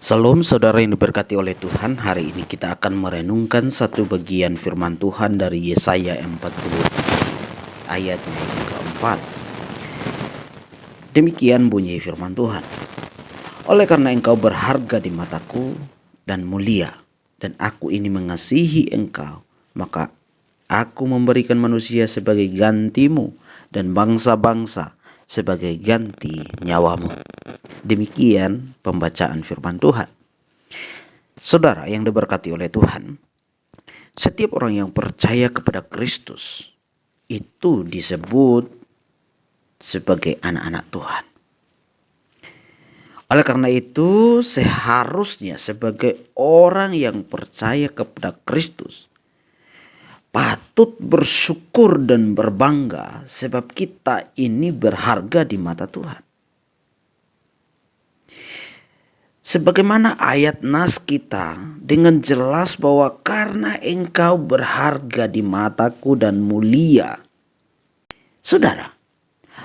Salam saudara yang diberkati oleh Tuhan. Hari ini kita akan merenungkan satu bagian firman Tuhan dari Yesaya 40 ayatnya yang keempat. Demikian bunyi firman Tuhan. Oleh karena engkau berharga di mataku dan mulia, dan aku ini mengasihi engkau, maka aku memberikan manusia sebagai gantimu dan bangsa-bangsa sebagai ganti nyawamu. Demikian pembacaan firman Tuhan. Saudara yang diberkati oleh Tuhan, setiap orang yang percaya kepada Kristus itu disebut sebagai anak-anak Tuhan. Oleh karena itu, seharusnya sebagai orang yang percaya kepada Kristus patut bersyukur dan berbangga sebab kita ini berharga di mata Tuhan. Sebagaimana ayat nas kita dengan jelas bahwa karena engkau berharga di mataku dan mulia. Saudara,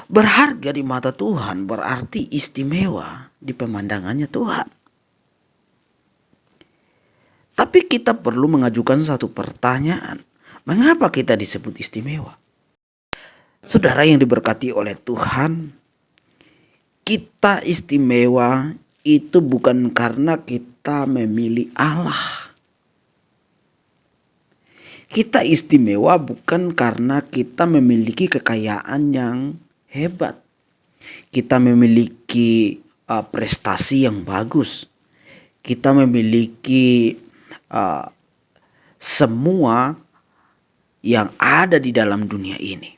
berharga di mata Tuhan berarti istimewa di pemandangannya Tuhan. Tapi kita perlu mengajukan satu pertanyaan. Mengapa kita disebut istimewa? Saudara yang diberkati oleh Tuhan, kita istimewa itu bukan karena kita memilih Allah. Kita istimewa bukan karena kita memiliki kekayaan yang hebat. Kita memiliki prestasi yang bagus. Kita memiliki semua yang ada di dalam dunia ini.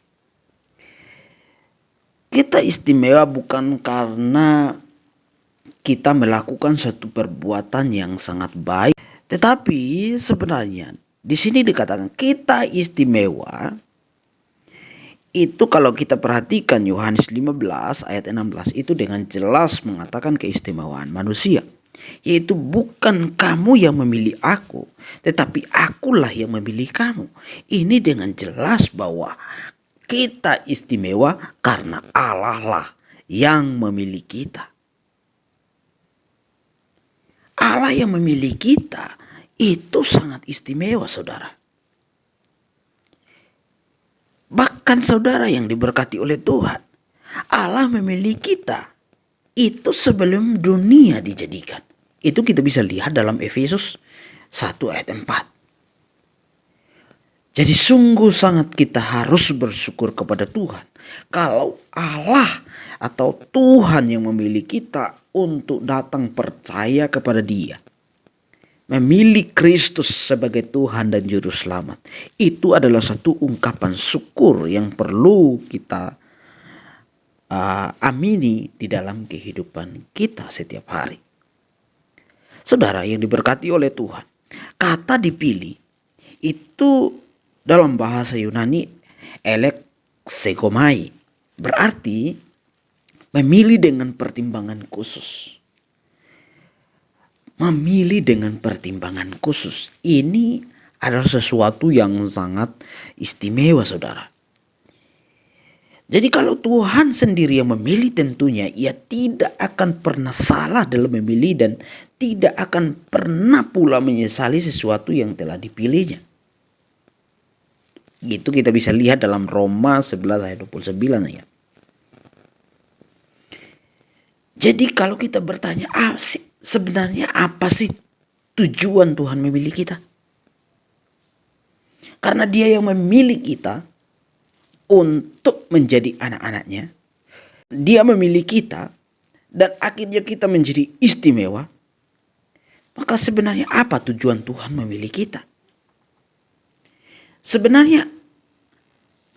Kita istimewa bukan karena kita melakukan suatu perbuatan yang sangat baik, tetapi sebenarnya di sini dikatakan kita istimewa. Itu kalau kita perhatikan Yohanes 15 ayat 16 itu dengan jelas mengatakan keistimewaan manusia. Yaitu bukan kamu yang memilih aku, tetapi akulah yang memilih kamu. Ini dengan jelas bahwa kita istimewa karena Allah lah yang memilih kita. Allah yang memilih kita itu sangat istimewa, saudara. Bahkan saudara yang diberkati oleh Tuhan, Allah memilih kita itu sebelum dunia dijadikan. Itu kita bisa lihat dalam Efesus 1 ayat 4. Jadi sungguh sangat kita harus bersyukur kepada Tuhan. Kalau Allah atau Tuhan yang memilih kita untuk datang percaya kepada Dia, memilih Kristus sebagai Tuhan dan Juru Selamat, itu adalah satu ungkapan syukur yang perlu kita amini di dalam kehidupan kita setiap hari. Saudara yang diberkati oleh Tuhan, kata dipilih itu dalam bahasa Yunani eleksegomai, berarti memilih dengan pertimbangan khusus. Memilih dengan pertimbangan khusus. Ini adalah sesuatu yang sangat istimewa, saudara. Jadi kalau Tuhan sendiri yang memilih, tentunya Ia tidak akan pernah salah dalam memilih dan tidak akan pernah pula menyesali sesuatu yang telah dipilihnya. Gitu kita bisa lihat dalam Roma 11 ayat 29 ya. Jadi kalau kita bertanya, sebenarnya apa sih tujuan Tuhan memilih kita? Karena Dia yang memilih kita untuk menjadi anak-anaknya. Dia memilih kita dan akhirnya kita menjadi istimewa. Maka sebenarnya apa tujuan Tuhan memilih kita? Sebenarnya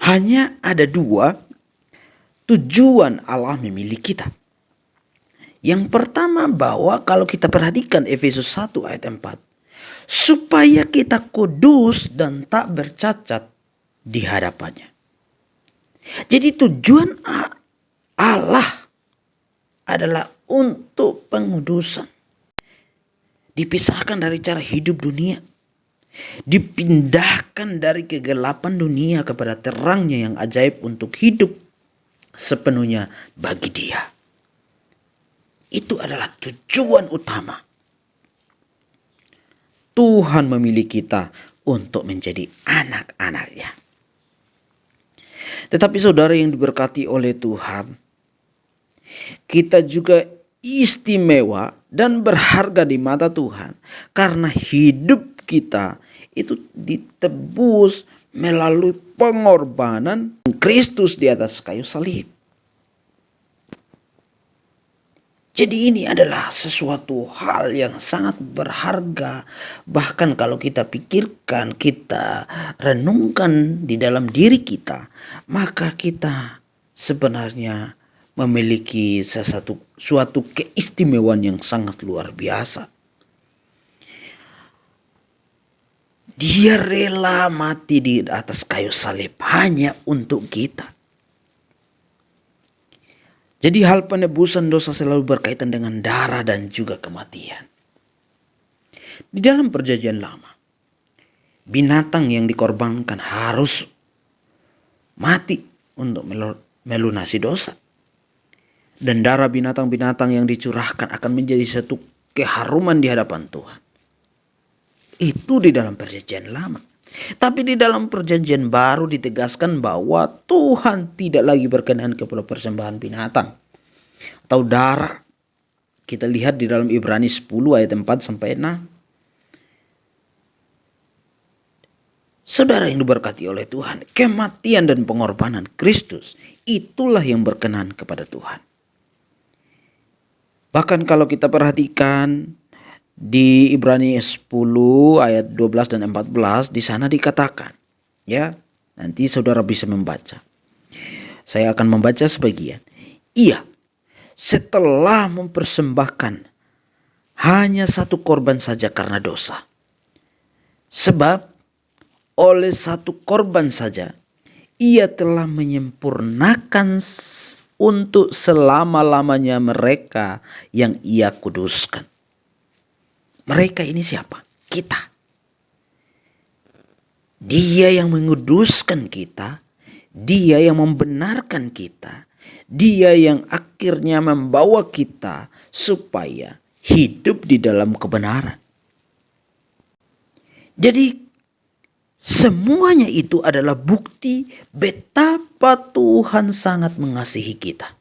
hanya ada dua tujuan Allah memilih kita. Yang pertama bahwa kalau kita perhatikan Efesus 1 ayat 4. Supaya kita kudus dan tak bercacat di hadapannya. Jadi tujuan Allah adalah untuk pengudusan. Dipisahkan dari cara hidup dunia. Dipindahkan dari kegelapan dunia kepada terangnya yang ajaib untuk hidup sepenuhnya bagi Dia. Itu adalah tujuan utama Tuhan memilih kita untuk menjadi anak-anaknya. Tetapi saudara yang diberkati oleh Tuhan, kita juga istimewa dan berharga di mata Tuhan karena hidup kita itu ditebus melalui pengorbanan Kristus di atas kayu salib. Jadi ini adalah sesuatu hal yang sangat berharga. Bahkan kalau kita pikirkan, kita renungkan di dalam diri kita, maka kita sebenarnya memiliki suatu keistimewaan yang sangat luar biasa. Dia rela mati di atas kayu salib hanya untuk kita. Jadi hal penebusan dosa selalu berkaitan dengan darah dan juga kematian. Di dalam perjanjian lama, binatang yang dikorbankan harus mati untuk melunasi dosa. Dan darah binatang-binatang yang dicurahkan akan menjadi satu keharuman di hadapan Tuhan. Itu di dalam perjanjian lama. Tapi di dalam perjanjian baru ditegaskan bahwa Tuhan tidak lagi berkenan kepada persembahan binatang atau darah. Kita lihat di dalam Ibrani 10 ayat 4 sampai 6. Saudara yang diberkati oleh Tuhan, kematian dan pengorbanan Kristus itulah yang berkenan kepada Tuhan. Bahkan kalau kita perhatikan di Ibrani 10 ayat 12 dan 14 di sana dikatakan, ya, nanti saudara bisa membaca. Saya akan membaca sebagian. Ia setelah mempersembahkan hanya satu korban saja karena dosa. Sebab oleh satu korban saja ia telah menyempurnakan untuk selama-lamanya mereka yang ia kuduskan. Mereka ini siapa? Kita. Dia yang menguduskan kita. Dia yang membenarkan kita. Dia yang akhirnya membawa kita supaya hidup di dalam kebenaran. Jadi semuanya itu adalah bukti betapa Tuhan sangat mengasihi kita.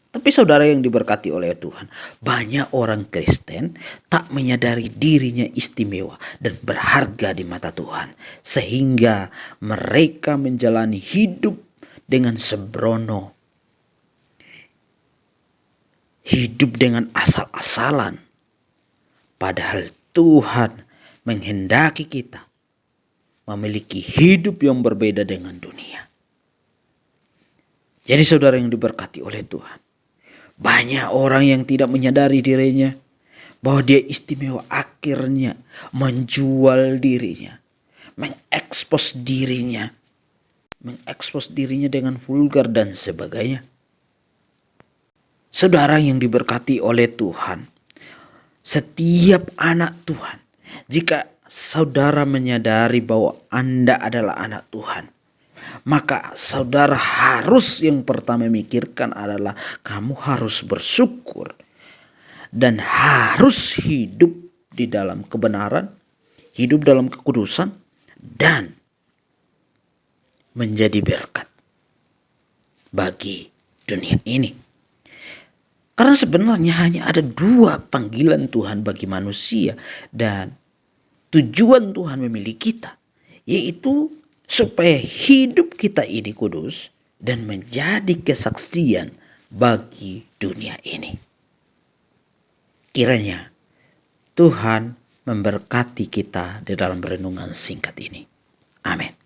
Tapi saudara yang diberkati oleh Tuhan, banyak orang Kristen tak menyadari dirinya istimewa dan berharga di mata Tuhan. Sehingga mereka menjalani hidup dengan sembrono. Hidup dengan asal-asalan. Padahal Tuhan menghendaki kita memiliki hidup yang berbeda dengan dunia. Jadi saudara yang diberkati oleh Tuhan, banyak orang yang tidak menyadari dirinya bahwa dia istimewa, akhirnya menjual dirinya, mengekspos dirinya dengan vulgar dan sebagainya. Saudara yang diberkati oleh Tuhan, setiap anak Tuhan, jika saudara menyadari bahwa Anda adalah anak Tuhan, maka saudara harus yang pertama mikirkan adalah kamu harus bersyukur dan harus hidup di dalam kebenaran, hidup dalam kekudusan dan menjadi berkat bagi dunia ini. Karena sebenarnya hanya ada dua panggilan Tuhan bagi manusia dan tujuan Tuhan memilih kita, yaitu supaya hidup kita ini kudus dan menjadi kesaksian bagi dunia ini. Kiranya Tuhan memberkati kita di dalam renungan singkat ini. Amin.